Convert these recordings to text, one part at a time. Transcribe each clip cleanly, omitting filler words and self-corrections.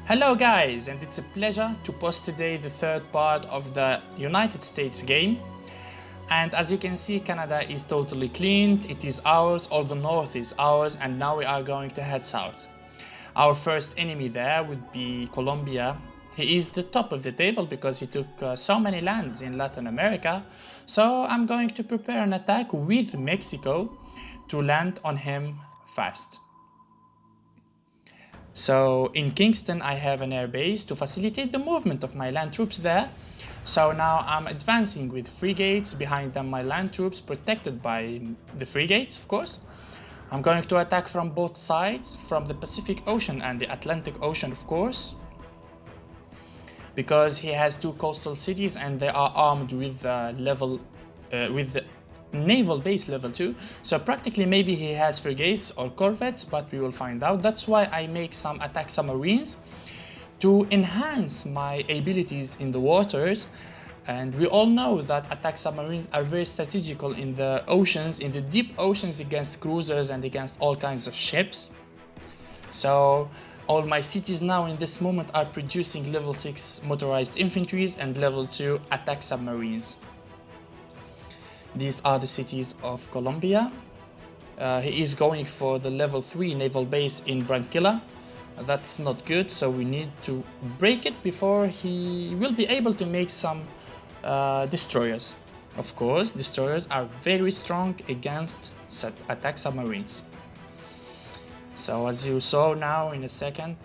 Hello guys, and it's a pleasure to post today the third part of the United States game. And as you can see, Canada is totally cleaned, it is ours, all the north is ours, and now we are going to head south. Our first enemy there would be Colombia. He is the top of the table because he took so many lands in Latin America. So I'm going to prepare an attack with Mexico to land on him fast. So in Kingston I have an air base to facilitate the movement of my land troops there. So now I'm advancing with frigates, behind them my land troops protected by the frigates, of course. I'm going to attack from both sides, from the Pacific Ocean and the Atlantic Ocean, of course, because he has two coastal cities and they are armed with the naval base level 2, so practically maybe he has frigates or corvettes, but we will find out. That's why I make some attack submarines to enhance my abilities in the waters. And we all know that attack submarines are very strategical in the oceans, in the deep oceans, against cruisers and against all kinds of ships. So all my cities now in this moment are producing level 6 motorized infantries and level 2 attack submarines. These are the cities of Colombia. He is going for the level 3 naval base in Branquilla. That's not good, so we need to break it before he will be able to make some destroyers. Of course, destroyers are very strong against attack submarines. So as you saw now in a second,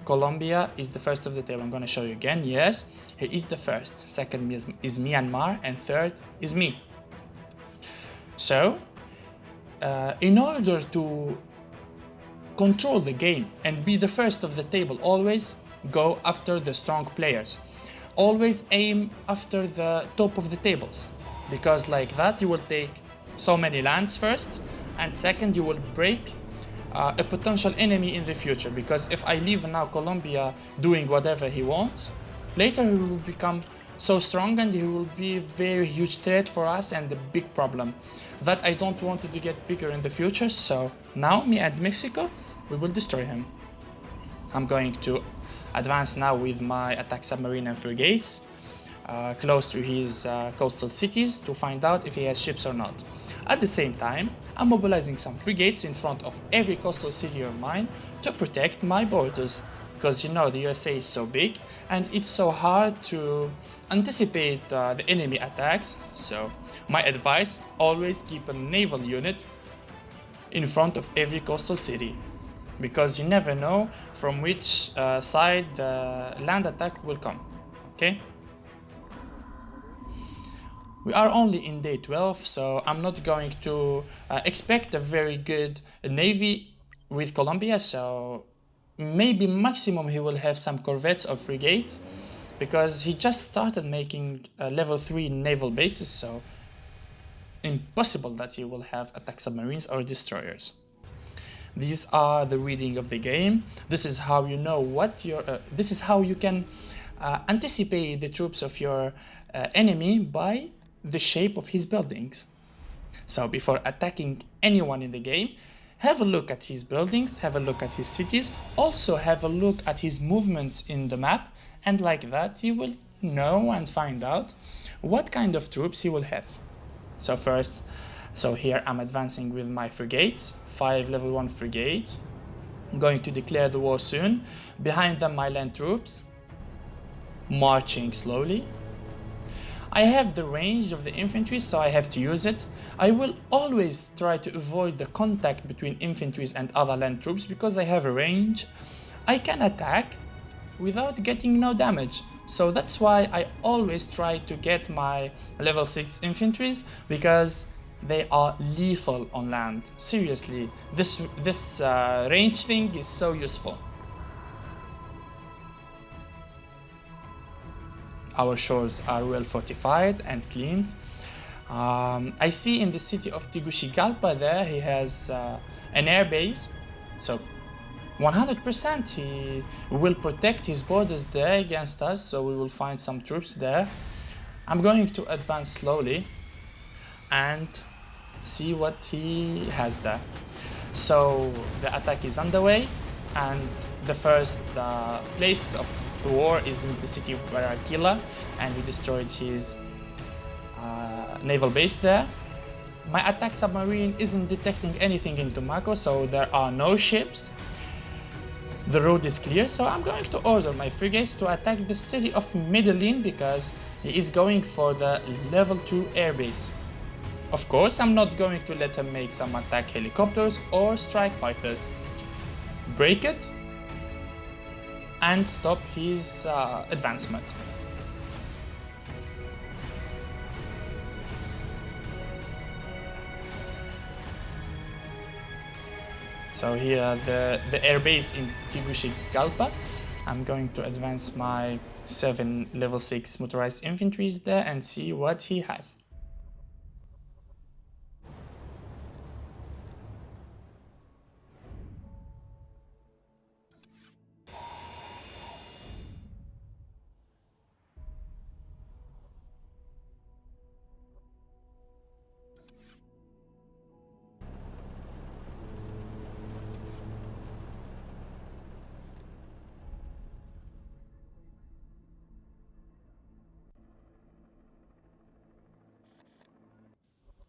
Colombia is the first of the table. I'm going to show you again. Yes, he is the first. Second is Myanmar, and third is me. So, in order to control the game and be the first of the table, always go after the strong players. Always aim after the top of the tables, because like that you will take so many lands first, and second you will break a potential enemy in the future. Because if I leave now Colombia doing whatever he wants, later he will become so strong and he will be a very huge threat for us and a big problem that I don't want to get bigger in the future. So now me and Mexico, we will destroy him. I'm going to advance now with my attack submarine and frigates close to his coastal cities to find out if he has ships or not. At the same time, I'm mobilizing some frigates in front of every coastal city of mine to protect my borders. Because you know the USA is so big and it's so hard to anticipate the enemy attacks. So my advice, always keep a naval unit in front of every coastal city, because you never know from which side the land attack will come. Okay? We are only in day 12, so I'm not going to expect a very good navy with Colombia. So maybe maximum he will have some corvettes or frigates, because he just started making level 3 naval bases, so impossible that he will have attack submarines or destroyers. These are the reading of the game. This is how you know what your this is how you can anticipate the troops of your enemy by the shape of his buildings. So before attacking anyone in the game, have a look at his buildings, have a look at his cities, also have a look at his movements in the map, and like that you will know and find out what kind of troops he will have. So here I'm advancing with my frigates, 5 level 1 frigates. I'm going to declare the war soon. Behind them my land troops, marching slowly. I have the range of the infantry, so I have to use it. I will always try to avoid the contact between infantry and other land troops, because I have a range. I can attack without getting no damage. So that's why I always try to get my level 6 infantries, because they are lethal on land. Seriously, this range thing is so useful. Our shores are well fortified and cleaned. I see in the city of Tegucigalpa there he has an air base, so 100% he will protect his borders there against us, so we will find some troops there. I'm going to advance slowly and see what he has there. So the attack is underway, and the first place of the war is in the city of Barranquilla, and we destroyed his naval base there. My attack submarine isn't detecting anything in Tumaco, so there are no ships. The road is clear, so I'm going to order my frigates to attack the city of Medellin because he is going for the level 2 airbase. Of course, I'm not going to let him make some attack helicopters or strike fighters. Break it and stop his advancement. So here, the airbase in Tegucigalpa. I'm going to advance my 7 level 6 motorized infantries there and see what he has.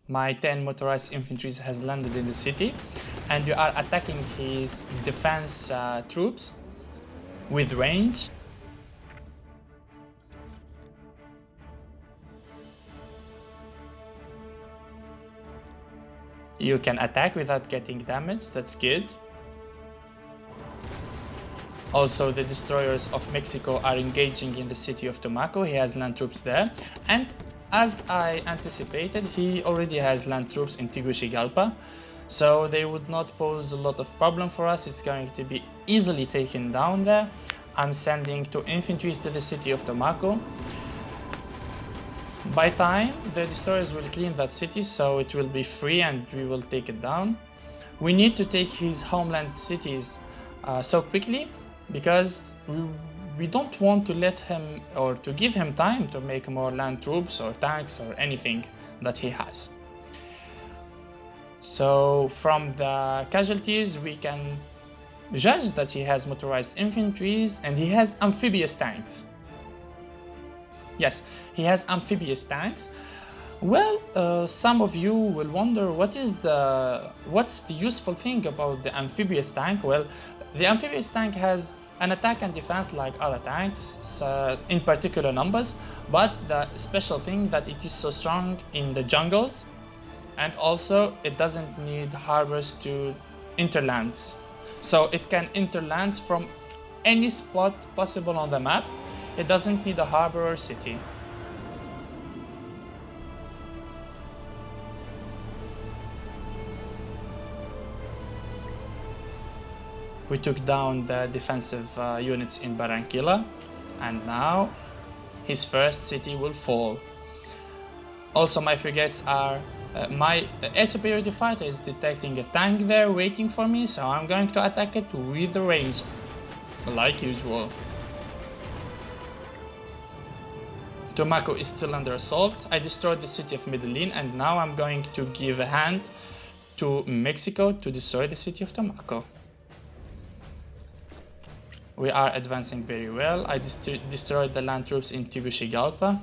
My 10 motorized infantry has landed in the city, and we are attacking his defense troops with range. You can attack without getting damaged, that's good. Also, the destroyers of Mexico are engaging in the city of Tumaco. He has land troops there, and as I anticipated, he already has land troops in Tegucigalpa, so they would not pose a lot of problem for us. It's going to be easily taken down there. I'm sending 2 infantry to the city of Tumaco. By time, the destroyers will clean that city, so it will be free and we will take it down. We need to take his homeland cities so quickly because we don't want to let him or to give him time to make more land troops or tanks or anything that he has. So from the casualties we can judge that he has motorized infantry and he has amphibious tanks. Yes, he has amphibious tanks. Well, some of you will wonder what's the useful thing about the amphibious tank. Well, the amphibious tank has an attack and defense like other tanks, in particular numbers, but the special thing that it is so strong in the jungles, and also it doesn't need harbors to interlands. So it can interlands from any spot possible on the map. It doesn't need a harbor or city. We took down the defensive units in Barranquilla, and now his first city will fall. Also, my frigates are... my air superiority fighter is detecting a tank there waiting for me, so I'm going to attack it with the range, like usual. Tumaco is still under assault. I destroyed the city of Medellin, and now I'm going to give a hand to Mexico to destroy the city of Tumaco. We are advancing very well. I destroyed the land troops in Tegucigalpa.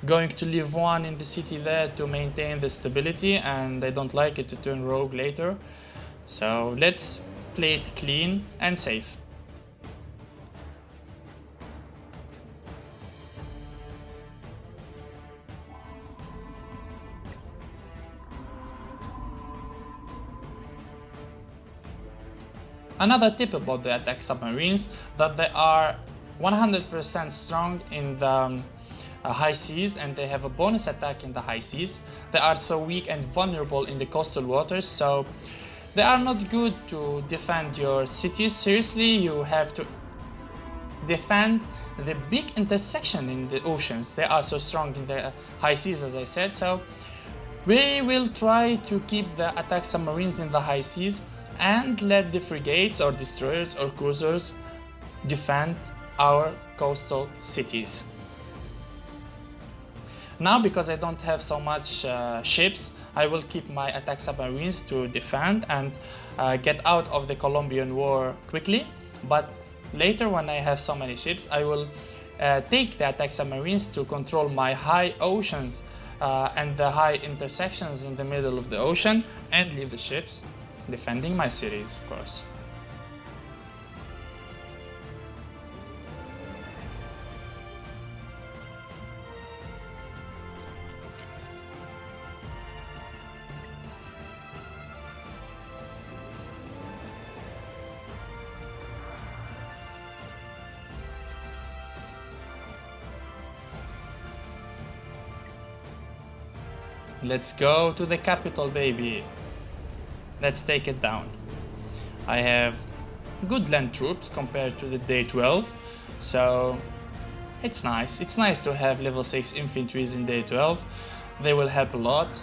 Going to leave 1 in the city there to maintain the stability, and I don't like it to turn rogue later. So let's play it clean and safe. Another tip about the attack submarines, that they are 100% strong in the high seas, and they have a bonus attack in the high seas. They are so weak and vulnerable in the coastal waters, so they are not good to defend your cities. Seriously, you have to defend the big intersection in the oceans. They are so strong in the high seas, as I said, so we will try to keep the attack submarines in the high seas and let the frigates or destroyers or cruisers defend our coastal cities. Now, because I don't have so much ships, I will keep my attack submarines to defend and get out of the Colombian War quickly. But later, when I have so many ships, I will take the attack submarines to control my high oceans and the high intersections in the middle of the ocean, and leave the ships defending my cities, of course. Let's go to the capital, baby. Let's take it down. I have good land troops compared to the day 12, so it's nice. It's nice to have level 6 infantries in day 12. They will help a lot.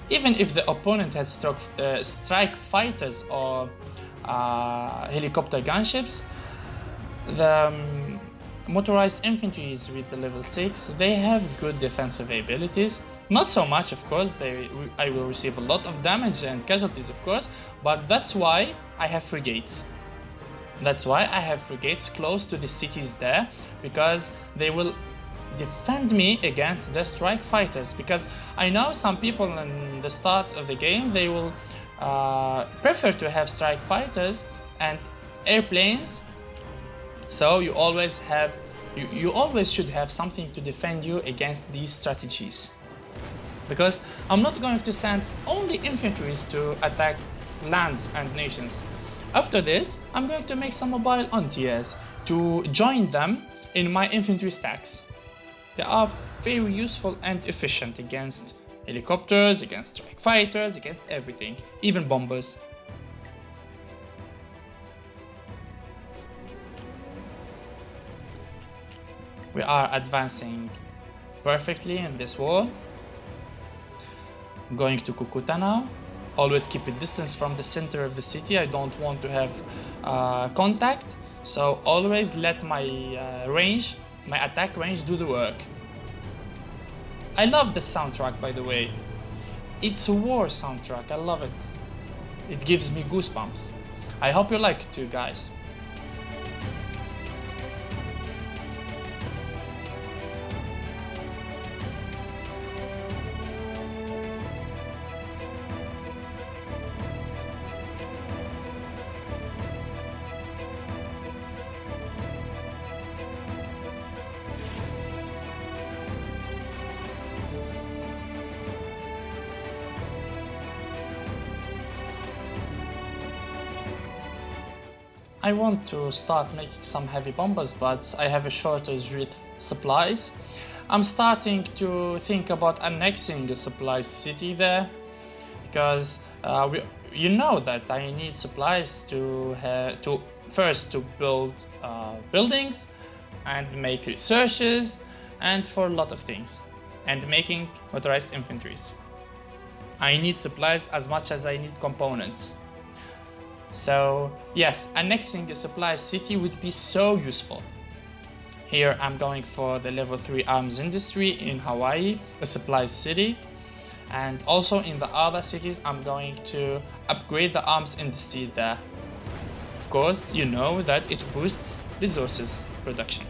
Even if the opponent had strike fighters or helicopter gunships, the motorized infantries with the level 6, they have good defensive abilities. Not so much, of course, I will receive a lot of damage and casualties, of course, but that's why I have frigates. That's why I have frigates close to the cities there, because they will defend me against the strike fighters. Because I know some people in the start of the game, they will prefer to have strike fighters and airplanes. So you always should have something to defend you against these strategies. Because I'm not going to send only infantries to attack lands and nations. After this, I'm going to make some mobile anti-airs to join them in my infantry stacks. They are very useful and efficient against helicopters, against strike fighters, against everything, even bombers. We are advancing perfectly in this war. I'm going to Cucuta now. Always keep a distance from the center of the city. I don't want to have contact, so always let my my attack range do the work. I love the soundtrack, by the way. It's a war soundtrack, I love it. It gives me goosebumps. I hope you like it too, guys. I want to start making some heavy bombers, but I have a shortage with supplies. I'm starting to think about annexing a supply city there, because you know that I need supplies to first to build buildings and make researches and for a lot of things, and making motorized infantries. I need supplies as much as I need components. So yes, annexing a supply city would be so useful. Here I'm going for the level 3 arms industry in Hawaii, a supply city. And also in the other cities I'm going to upgrade the arms industry there. Of course, you know that it boosts resources production.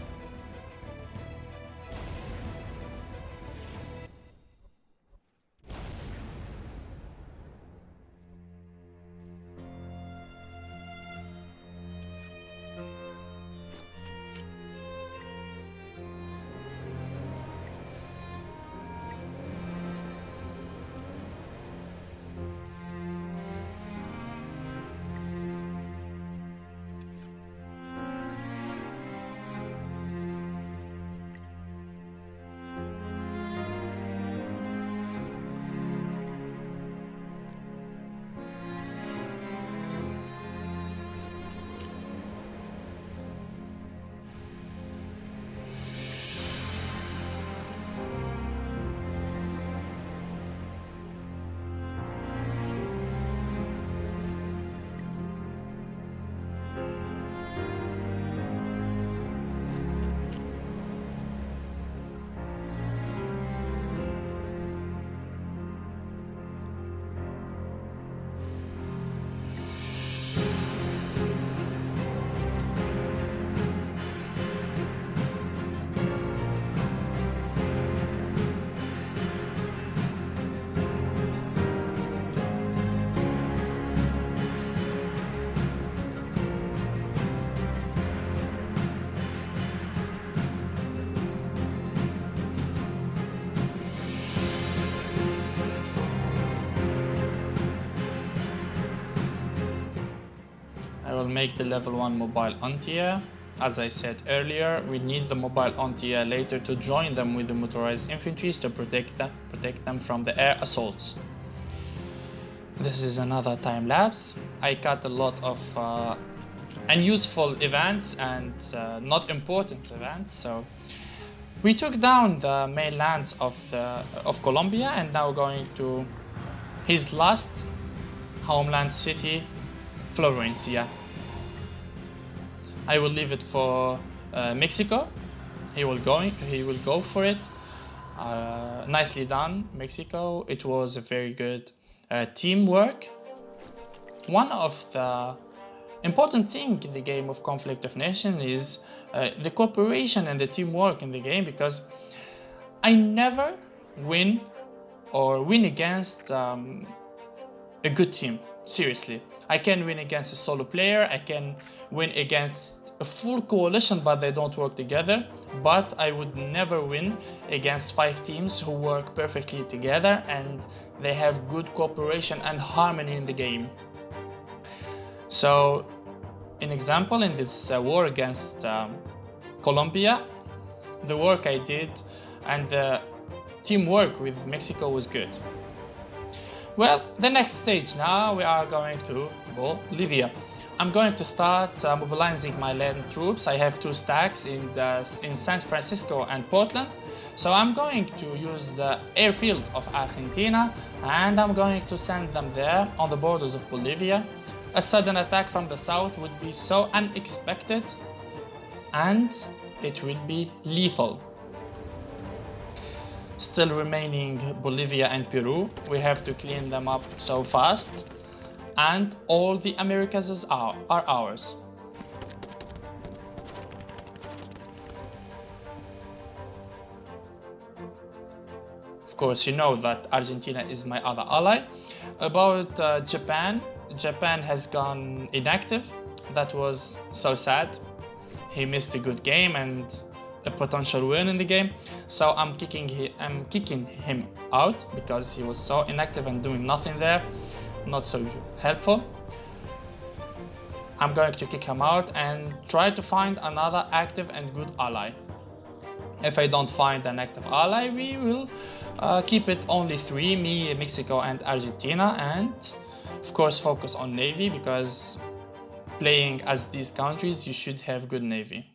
will make the level 1 mobile anti-air. As I said earlier, we need the mobile anti-air later to join them with the motorized infantries to protect them from the air assaults. This is another time lapse. I cut a lot of unuseful events and not important events. So we took down the mainlands of Colombia and now going to his last homeland city, Florencia. I will leave it for Mexico. He will go for it. Nicely done, Mexico. It was a very good teamwork. One of the important thing in the game of Conflict of Nations is the cooperation and the teamwork in the game, because I never win against a good team. Seriously, I can win against a solo player, I can win against a full coalition but they don't work together, but I would never win against 5 teams who work perfectly together and they have good cooperation and harmony in the game. So, an example in this war against Colombia, the work I did and the teamwork with Mexico was good. Well, the next stage now, we are going to Bolivia. I'm going to start mobilizing my land troops. I have 2 stacks in San Francisco and Portland. So I'm going to use the airfield of Argentina and I'm going to send them there on the borders of Bolivia. A sudden attack from the south would be so unexpected and it will be lethal. Still remaining Bolivia and Peru. We have to clean them up so fast. And all the Americas are ours. Of course, you know that Argentina is my other ally. About Japan, Japan has gone inactive. That was so sad. He missed a good game and a potential win in the game. So I'm kicking him out because he was so inactive and doing nothing there. Not so helpful. I'm going to kick him out and try to find another active and good ally. If I don't find an active ally, we will keep it only 3, me, Mexico and Argentina, and of course focus on Navy, because playing as these countries you should have good Navy.